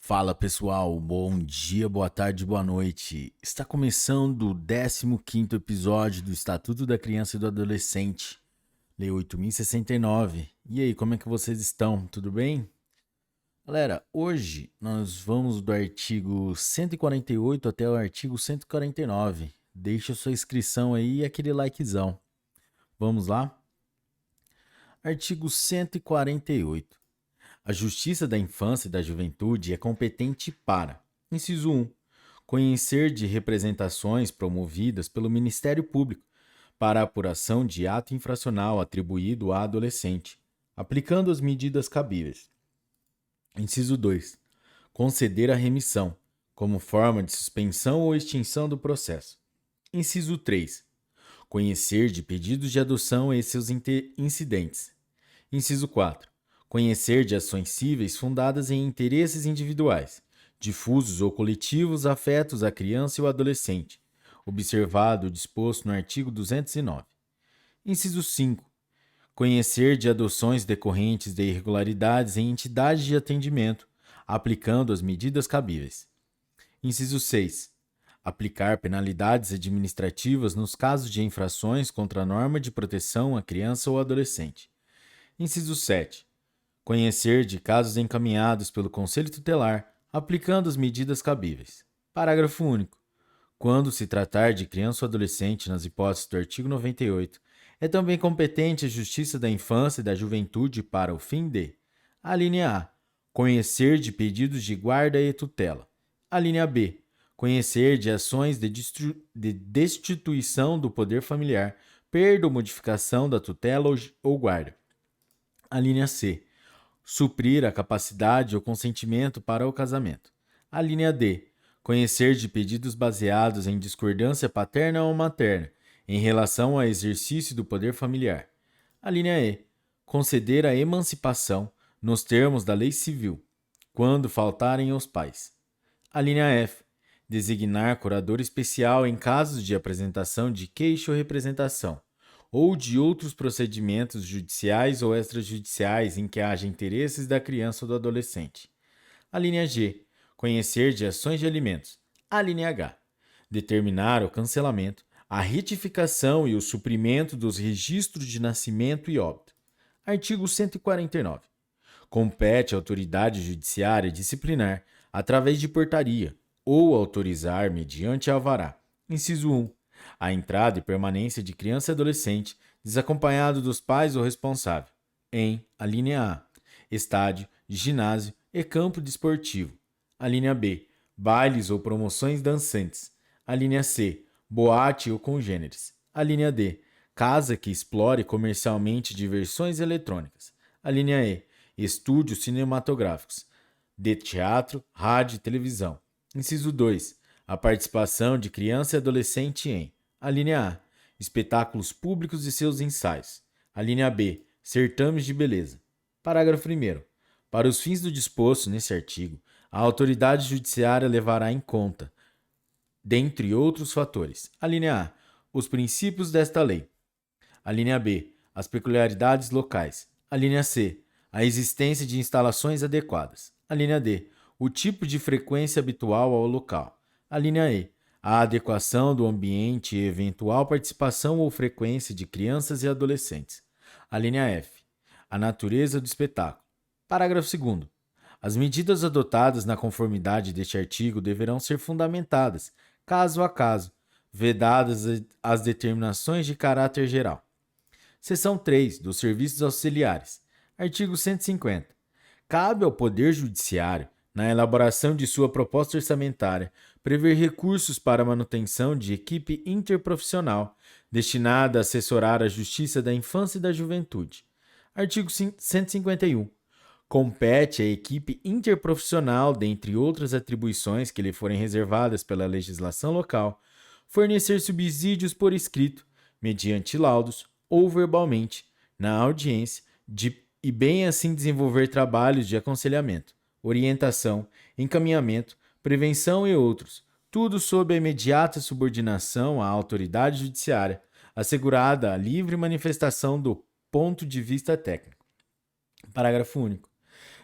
Fala pessoal, bom dia, boa tarde, boa noite. Está começando o 15º episódio do Estatuto da Criança e do Adolescente, Lei 8.069. E aí, como é que vocês estão? Tudo bem? Galera, hoje nós vamos do artigo 148 até o artigo 149. Deixa sua inscrição aí e aquele likezão. Vamos lá? Artigo 148. A Justiça da Infância e da Juventude é competente para: inciso 1. Conhecer de representações promovidas pelo Ministério Público para a apuração de ato infracional atribuído a adolescente, aplicando as medidas cabíveis. Inciso 2. Conceder a remissão, como forma de suspensão ou extinção do processo. Inciso 3. Conhecer de pedidos de adoção e seus incidentes. Inciso 4. Conhecer de ações cíveis fundadas em interesses individuais, difusos ou coletivos afetos à criança e ao adolescente, observado o disposto no artigo 209. Inciso 5. Conhecer de adoções decorrentes de irregularidades em entidades de atendimento, aplicando as medidas cabíveis. Inciso 6. Aplicar penalidades administrativas nos casos de infrações contra a norma de proteção à criança ou adolescente. Inciso 7. Conhecer de casos encaminhados pelo Conselho Tutelar, aplicando as medidas cabíveis. Parágrafo único. Quando se tratar de criança ou adolescente, nas hipóteses do artigo 98, é também competente a Justiça da Infância e da Juventude para o fim de: a linha A. Conhecer de pedidos de guarda e tutela. A linha B. Conhecer de ações de destituição do poder familiar, perda ou modificação da tutela ou guarda. A linha C. Suprir a capacidade ou consentimento para o casamento. A linha D. Conhecer de pedidos baseados em discordância paterna ou materna em relação ao exercício do poder familiar. A linha E. Conceder a emancipação nos termos da lei civil, quando faltarem os pais. A linha F. Designar curador especial em casos de apresentação de queixa ou representação, ou de outros procedimentos judiciais ou extrajudiciais em que haja interesses da criança ou do adolescente. A linha G. Conhecer de ações de alimentos. A linha H. Determinar o cancelamento, a retificação e o suprimento dos registros de nascimento e óbito. Artigo 149. Compete à autoridade judiciária disciplinar, através de portaria, ou autorizar mediante alvará. Inciso 1. A entrada e permanência de criança e adolescente desacompanhado dos pais ou responsável em: a linha A. Estádio, ginásio e campo desportivo. A linha B. Bailes ou promoções dançantes. A linha C. Boate ou congêneres. A linha D. Casa que explore comercialmente diversões eletrônicas. A linha E. Estúdios cinematográficos. De teatro, rádio e televisão. Inciso 2. A participação de criança e adolescente em: a linha A. Espetáculos públicos e seus ensaios. A linha B. Certames de beleza. Parágrafo 1º. Para os fins do disposto nesse artigo, a autoridade judiciária levará em conta, dentre outros fatores: a linha A. Os princípios desta lei. A linha B. As peculiaridades locais. A linha C. A existência de instalações adequadas. A linha D. O tipo de frequência habitual ao local. A linha E. A adequação do ambiente e eventual participação ou frequência de crianças e adolescentes. A linha F. A natureza do espetáculo. Parágrafo 2º. As medidas adotadas na conformidade deste artigo deverão ser fundamentadas, caso a caso, vedadas as determinações de caráter geral. Seção 3. Dos serviços auxiliares. Artigo 150. Cabe ao Poder Judiciário, na elaboração de sua proposta orçamentária, prever recursos para a manutenção de equipe interprofissional destinada a assessorar a Justiça da Infância e da Juventude. Artigo 151. Compete à equipe interprofissional, dentre outras atribuições que lhe forem reservadas pela legislação local, fornecer subsídios por escrito, mediante laudos ou verbalmente, na audiência, e bem assim desenvolver trabalhos de aconselhamento, orientação, encaminhamento, prevenção e outros, tudo sob a imediata subordinação à autoridade judiciária, assegurada a livre manifestação do ponto de vista técnico. Parágrafo único.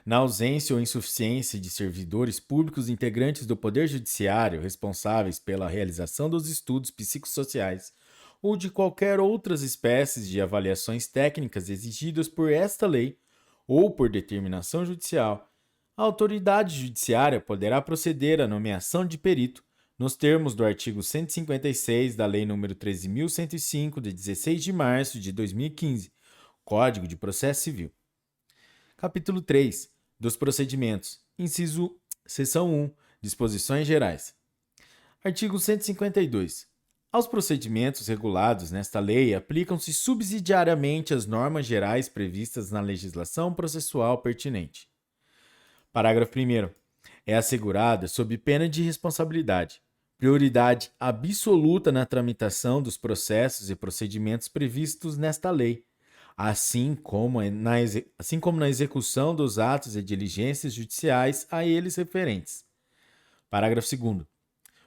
Na ausência ou insuficiência de servidores públicos integrantes do Poder Judiciário responsáveis pela realização dos estudos psicossociais ou de qualquer outras espécies de avaliações técnicas exigidas por esta lei ou por determinação judicial, a autoridade judiciária poderá proceder à nomeação de perito nos termos do artigo 156 da Lei nº 13.105, de 16 de março de 2015, Código de Processo Civil. Capítulo 3. Dos procedimentos. Seção 1. Disposições gerais. Artigo 152. Aos procedimentos regulados nesta lei aplicam-se subsidiariamente as normas gerais previstas na legislação processual pertinente. Parágrafo 1º. É assegurada, sob pena de responsabilidade, prioridade absoluta na tramitação dos processos e procedimentos previstos nesta lei, assim como na execução dos atos e diligências judiciais a eles referentes. Parágrafo 2º.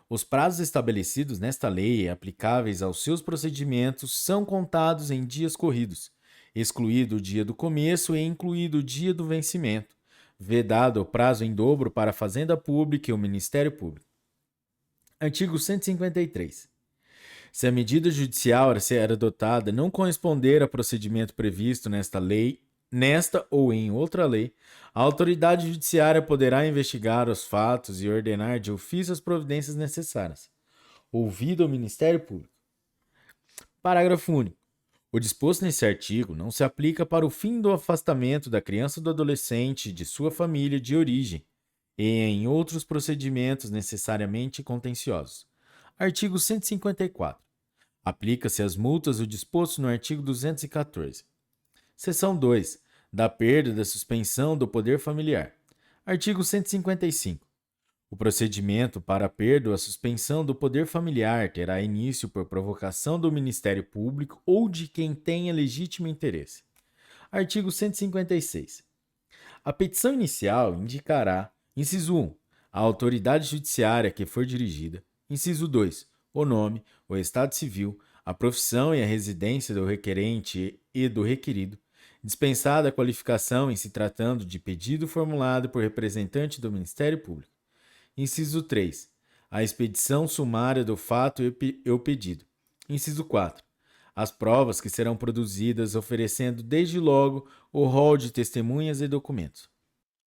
Os prazos estabelecidos nesta lei e aplicáveis aos seus procedimentos são contados em dias corridos, excluído o dia do começo e incluído o dia do vencimento, vedado o prazo em dobro para a Fazenda Pública e o Ministério Público. Artigo 153. Se a medida judicial a ser adotada não corresponder ao procedimento previsto nesta lei, nesta ou em outra lei, a autoridade judiciária poderá investigar os fatos e ordenar de ofício as providências necessárias, ouvido o Ministério Público. Parágrafo único. O disposto nesse artigo não se aplica para o fim do afastamento da criança ou do adolescente de sua família de origem e em outros procedimentos necessariamente contenciosos. Artigo 154. Aplica-se às multas o disposto no artigo 214. Seção 2. Da perda da suspensão do poder familiar. Artigo 155. O procedimento para a perda ou a suspensão do poder familiar terá início por provocação do Ministério Público ou de quem tenha legítimo interesse. Artigo 156. A petição inicial indicará, inciso 1, a autoridade judiciária que for dirigida, inciso 2, o nome, o estado civil, a profissão e a residência do requerente e do requerido, dispensada a qualificação em se tratando de pedido formulado por representante do Ministério Público. Inciso 3. A expedição sumária do fato e o pedido. Inciso 4. As provas que serão produzidas oferecendo desde logo o rol de testemunhas e documentos.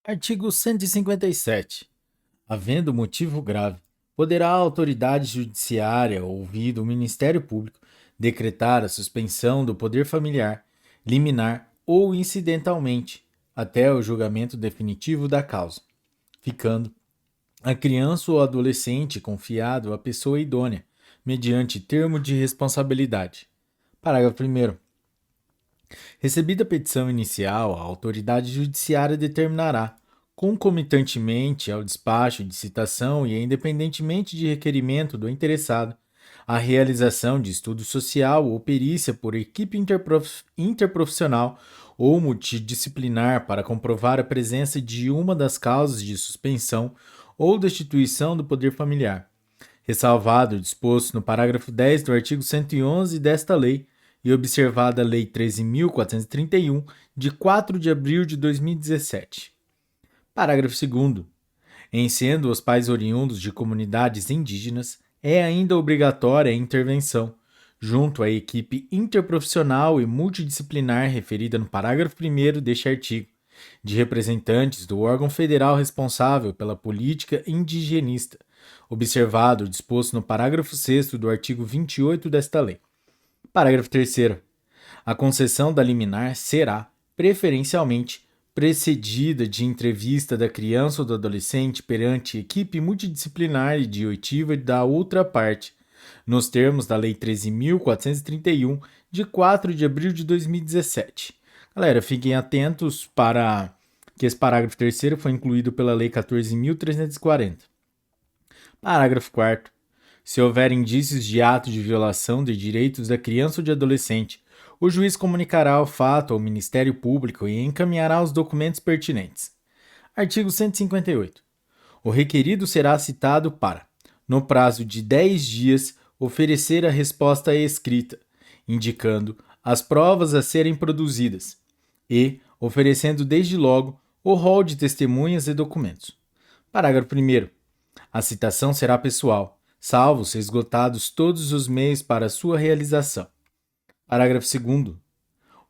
Artigo 157. Havendo motivo grave, poderá a autoridade judiciária, ouvido o Ministério Público, decretar a suspensão do poder familiar, liminar ou incidentalmente, até o julgamento definitivo da causa, ficando a criança ou adolescente confiado à pessoa idônea, mediante termo de responsabilidade. Parágrafo 1º. Recebida a petição inicial, a autoridade judiciária determinará, concomitantemente ao despacho de citação e independentemente de requerimento do interessado, a realização de estudo social ou perícia por equipe interprofissional ou multidisciplinar para comprovar a presença de uma das causas de suspensão ou destituição do poder familiar, ressalvado o disposto no parágrafo 10 do artigo 111 desta lei e observada a Lei 13.431, de 4 de abril de 2017. Parágrafo 2º. Em sendo os pais oriundos de comunidades indígenas, é ainda obrigatória a intervenção, junto à equipe interprofissional e multidisciplinar referida no parágrafo 1º deste artigo, de representantes do órgão federal responsável pela política indigenista, observado o disposto no parágrafo 6º do artigo 28 desta lei. Parágrafo 3º. A concessão da liminar será, preferencialmente, precedida de entrevista da criança ou do adolescente perante equipe multidisciplinar e de oitiva da outra parte, nos termos da Lei 13.431, de 4 de abril de 2017. Galera, fiquem atentos para que esse parágrafo 3º foi incluído pela Lei 14.340. Parágrafo 4º. Se houver indícios de ato de violação de direitos da criança ou de adolescente, o juiz comunicará o fato ao Ministério Público e encaminhará os documentos pertinentes. Artigo 158. O requerido será citado para, no prazo de 10 dias, oferecer a resposta escrita, indicando as provas a serem produzidas e, oferecendo desde logo, o rol de testemunhas e documentos. Parágrafo 1º. A citação será pessoal, salvo se esgotados todos os meios para sua realização. Parágrafo 2º.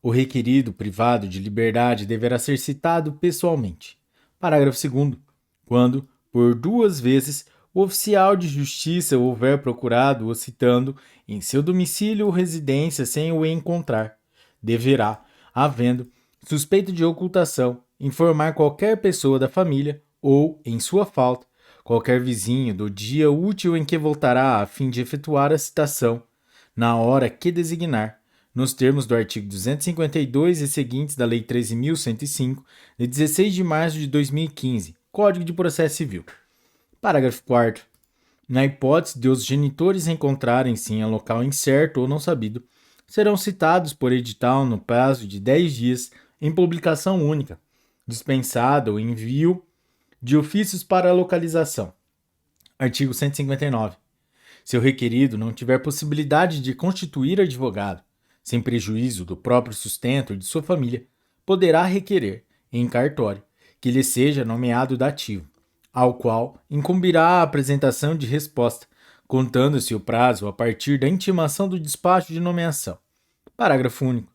O requerido privado de liberdade deverá ser citado pessoalmente. Parágrafo 2º. Quando, por 2 vezes, o oficial de justiça houver procurado o citando em seu domicílio ou residência sem o encontrar, deverá, havendo suspeito de ocultação, informar qualquer pessoa da família ou, em sua falta, qualquer vizinho do dia útil em que voltará a fim de efetuar a citação, na hora que designar, nos termos do artigo 252 e seguintes da Lei 13.105, de 16 de março de 2015, Código de Processo Civil. Parágrafo 4º. Na hipótese de os genitores encontrarem-se em local incerto ou não sabido, serão citados por edital no prazo de 10 dias em publicação única, dispensado o envio de ofícios para a localização. Artigo 159. Se o requerido não tiver possibilidade de constituir advogado, sem prejuízo do próprio sustento e de sua família, poderá requerer, em cartório, que lhe seja nomeado dativo, ao qual incumbirá a apresentação de resposta, contando-se o prazo a partir da intimação do despacho de nomeação. Parágrafo único.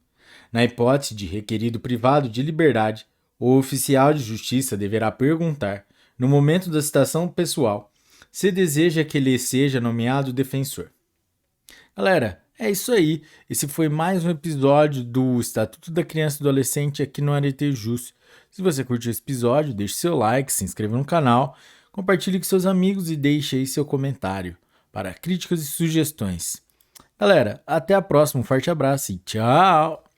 Na hipótese de requerido privado de liberdade, o oficial de justiça deverá perguntar, no momento da citação pessoal, se deseja que lhe seja nomeado defensor. Galera, é isso aí. Esse foi mais um episódio do Estatuto da Criança e do Adolescente aqui no Arete Justo. Se você curtiu esse episódio, deixe seu like, se inscreva no canal, compartilhe com seus amigos e deixe aí seu comentário para críticas e sugestões. Galera, até a próxima, um forte abraço e tchau!